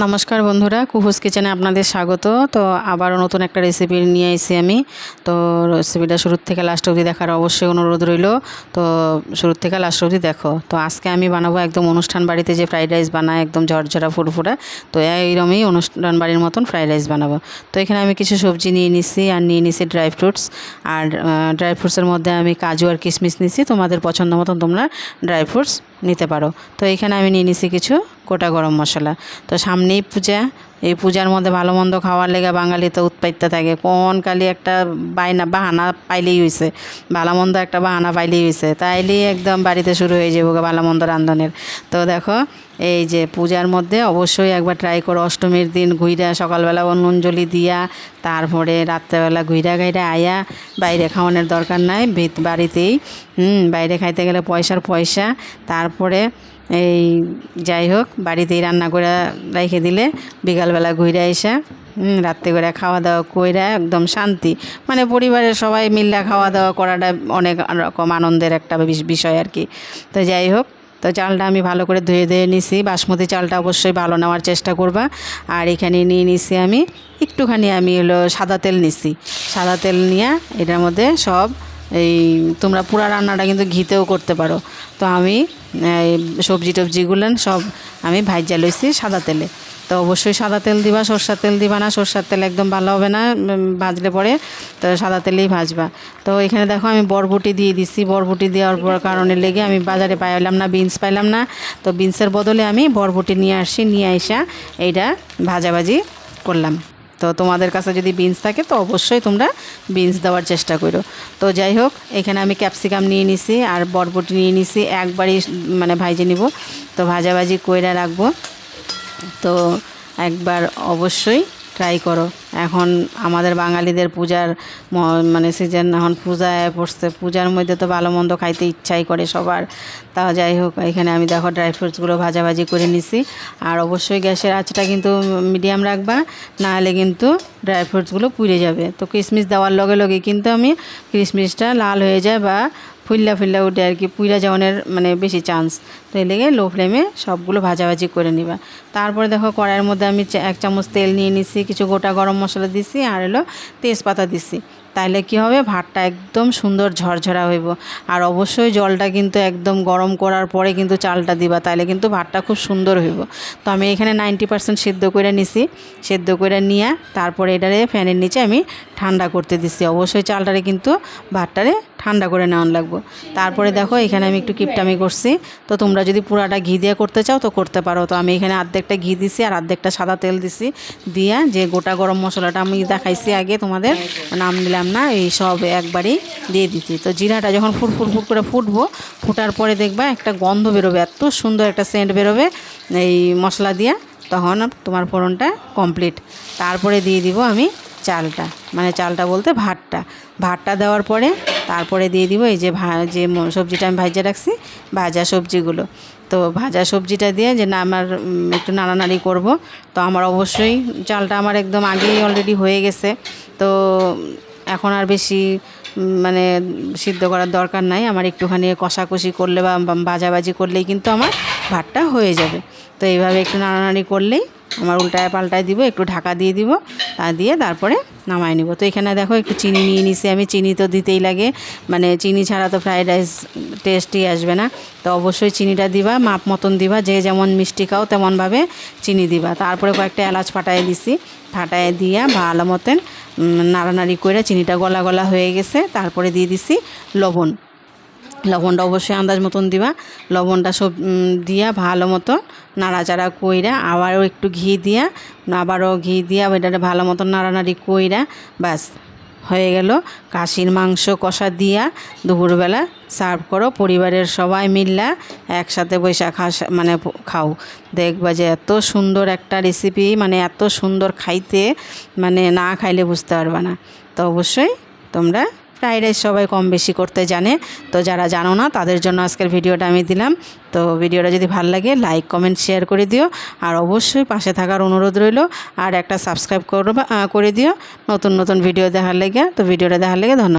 নমস্কার বন্ধুরা, কুহুস কিচেনে আপনাদের স্বাগত। তো আবারও নতুন একটা রেসিপি নিয়ে এসেছি আমি। তো রেসিপিটা শুরু থেকে লাস্ট অবধি দেখার অবশ্যই অনুরোধ রইল। তো শুরু থেকে লাস্ট অবধি দেখো। তো আজকে আমি বানাবো একদম অনুষ্ঠান বাড়িতে যে ফ্রাইড রাইস বানায়, একদম ঝরঝরা ফুরফুরা। তো এইরকমই অনুষ্ঠান বাড়ির মতন ফ্রাইড রাইস বানাবো। তো এখানে আমি কিছু সবজি নিয়ে নিচ্ছি আর নিয়ে নিচ্ছি ড্রাই ফ্রুটস। আর ড্রাই ফ্রুটসের মধ্যে আমি কাজু আর কিশমিশ নিচ্ছি। তোমাদের পছন্দ মতন তোমরা ড্রাই ফ্রুটস নিতে পারো। তো এখানে আমি নিয়ে নিচ্ছি কিছু গোটা গরম মশলা। তো সামনেই পূজা, এই পূজার মধ্যে ভালো মন্দ খাওয়ার লেগে বাঙালি তো উৎপাইতে থাকে। কোন কালি একটা বাহানা পাইলেই হয়েছে, ভালো মন্দ একটা বাহানা পাইলেই হয়েছে, তাইলেই একদম বাড়িতে শুরু হয়ে যাবো ভালো মন্দ রান্ধনের। তো দেখো, এই যে পূজার মধ্যে অবশ্যই একবার ট্রাই করো। অষ্টমীর দিন ঘুইরা সকালবেলা অঞ্জলি দিয়া, তারপরে রাত্রেবেলা ঘুইরা গাইরা আয়া। বাইরে খাওয়ানোর দরকার নাই, বাড়িতেই। বাইরে খাইতে গেলে পয়সা। তারপরে এই যাই হোক, বাড়িতেই রান্না করে রেখে দিলে বিকালবেলা ঘুরে এসে রাত্রে করে খাওয়া দাওয়া কইরা একদম শান্তি, মানে পরিবারের সবাই মিলে খাওয়া দাওয়া করাটা অনেক রকম আনন্দের একটা বিষয় আর কি। তো যাই হোক, তো চালটা আমি ভালো করে ধুয়ে নিছি। বাসমতি চালটা অবশ্যই ভালো নেওয়ার চেষ্টা করবা। আর এখানে নিয়ে নিছি আমি একটুখানি, আমি হলো সাদা তেল নিছি। সাদা তেল নিয়ে এটার মধ্যে সব এই, তোমরা পুরা রান্নাটা কিন্তু ঘিতেও করতে পারো। তো আমি সবজি টবজিগুলো সব আমি ভাজা লইছি সাদা তেলে। তো অবশ্যই সাদা তেল দিবা, সরষার তেল দিবা না। সরষার তেল একদম ভালো হবে না ভাজলে পরে, তো সাদা তেলেই ভাজবা। তো এখানে দেখো আমি বরবটি দিয়ে দিছি। বরবটি দেওয়ার পর কারণে লেগে আমি বাজারে পাইলাম না, বিনস পাইলাম না। তো বিনসের বদলে আমি বরবটি নিয়ে আসি, নিয়ে আইসা এইটা ভাজাভাজি করলাম। তো তোমাদের কাছে যদি বিনস থাকে তো অবশ্যই তোমরা বিনস দেওয়ার চেষ্টা করো। তো যাই হোক, এখানে আমি ক্যাপসিকাম নিয়ে নিছি আর বরবটি নিয়ে নিছি, একবারই মানে ভাইজে নিব। তো ভাজাভাজি কইরা রাখবো। তো একবার অবশ্যই ট্রাই করো। এখন আমাদের বাঙালিদের পূজার মানে সিজন, এখন পূজায় পড়ছে। পূজার মধ্যে তো ভালো মন্দ খাইতে ইচ্ছাই করে সবার। তা যাই হোক, এখানে আমি দেখো ড্রাই ফ্রুটসগুলো ভাজাভাজি করে নিছি। আর অবশ্যই গ্যাসের আঁচটা কিন্তু মিডিয়াম রাখবা, নাহলে কিন্তু ড্রাই ফ্রুটসগুলো পুড়ে যাবে। তো কিশমিশ দেওয়ার লগে লগে কিন্তু আমি কিশমিশটা লাল হয়ে যায় বা ফুল্লা উঠে আর কি, পুইরা যাওয়ানোর মানে বেশি চান্স। তো এই লেগে লো ফ্লেমে সবগুলো ভাজাভাজি করে নিবা। তারপরে দেখো কড়াইয়ের মধ্যে আমি 1 চামচ তেল নিয়ে নিছি, কিছু গোটা গরম মশলা দিছি আর হলো তেজপাতা দিছি। তাইলে কি হবে, ভাতটা একদম সুন্দর ঝরঝরা হইব। আর অবশ্যই জলটা কিন্তু একদম গরম করার পরে কিন্তু চালটা দিবা, তাইলে কিন্তু ভাতটা খুব সুন্দর হইব। তো আমি এখানে 90% সিদ্ধ করে নিছি। সিদ্ধ করে নিয়ে তারপরে এটারে ফ্যানের নিচে আমি ঠান্ডা করতে দিছি। অবশ্যই চালটারে কিন্তু ভাতটারে ঠান্ডা করে নেওয়ান লাগবো। তারপরে দেখো এখানে আমি একটু কিপটামি করছি। তো তোমরা যদি পুরাটা ঘি দিয়ে করতে চাও তো করতে পারো। তো আমি এখানে অর্ধেকটা ঘি দিছি আর অর্ধেকটা সাদা তেল দিছি। দিয়া যে গোটা গরম মশলাটা আমি দেখাইছি আগে তোমাদের, নাম দিলাম না, এই সব একবারই দিয়ে দিচ্ছি। তো জিরাটা যখন ফুট করে ফুটবো, ফুটার পরে দেখবা একটা গন্ধ বেরোবে, এত সুন্দর একটা সেন্ট বেরোবে এই মশলা দিয়া, তখন তোমার ফোড়নটা কমপ্লিট। তারপরে দিয়ে দিব আমি চালটা, মানে চালটা বলতে ভাতটা দেওয়ার পরে তারপরে দিয়ে দিব এই যে সবজিটা আমি ভাজা রাখছি, ভাজা সবজিগুলো। তো ভাজা সবজিটা দিয়ে যে না আমার একটু নাড়ানাড়ি করব। তো আমার অবশ্যই চালটা আমার একদম আগেই অলরেডি হয়ে গেছে। তো এখন আর বেশি মানে সিদ্ধ করার দরকার নাই। আমার একটুখানি কষাকষি করলে বা ভাজাভাজি করলেই কিন্তু আমার ভাতটা হয়ে যাবে। তো এইভাবে একটু নাড়ানাড়ি করলেই আমার উল্টায় পাল্টায় দিব, একটু ঢাকা দিয়ে দিব, তা দিয়ে তারপরে নামাই নিব। তো এখানে দেখো একটু চিনি নিয়ে নিছি আমি। চিনি তো দিতেই লাগে, মানে চিনি ছাড়া তো ফ্রাইড রাইস টেস্টই আসবে না। তো অবশ্যই চিনিটা দিবা, মাপ মতন দিবা, যে যেমন মিষ্টি খাও তেমনভাবে চিনি দিবা। তারপরে কয়েকটা এলাচ ফাটাই দিছি, ফাটাই দিয়া ভালো মতন নাড়ানাড়ি করে চিনিটা গলা হয়ে গেছে। তারপরে দিয়ে দিছি লবণটা অবশ্যই আন্দাজ মতন দিবা। লবণটা সব দিয়া ভালো মতো নাড়াচাড়া কইরা আবারও একটু ঘি দিয়া ওইটাতে ভালো মতন নাড়ানাড়ি কইরা বাস হয়ে গেল। খাসির মাংস কষা দিয়া দুপুরবেলা সার্ভ করো, পরিবারের সবাই মিল্লা একসাথে বৈশা মানে খাও। দেখবা যে এত সুন্দর একটা রেসিপি, মানে এত সুন্দর খাইতে, মানে না খাইলে বুঝতে পারবা না। তো অবশ্যই তোমরা ফ্রাইড রাইস সবাই কম বেশি করতে জানে। তো যারা জানো না তাদের জন্য আজকের ভিডিওটা আমি দিলাম। তো ভিডিওটা যদি ভালো লাগে লাইক কমেন্ট শেয়ার করে দিও। আর অবশ্যই পাশে থাকার অনুরোধ রইল। আর একটা সাবস্ক্রাইব করে দিও নতুন ভিডিও দেখার লেগে। তো ভিডিওটা দেখার লেগে ধন্যবাদ।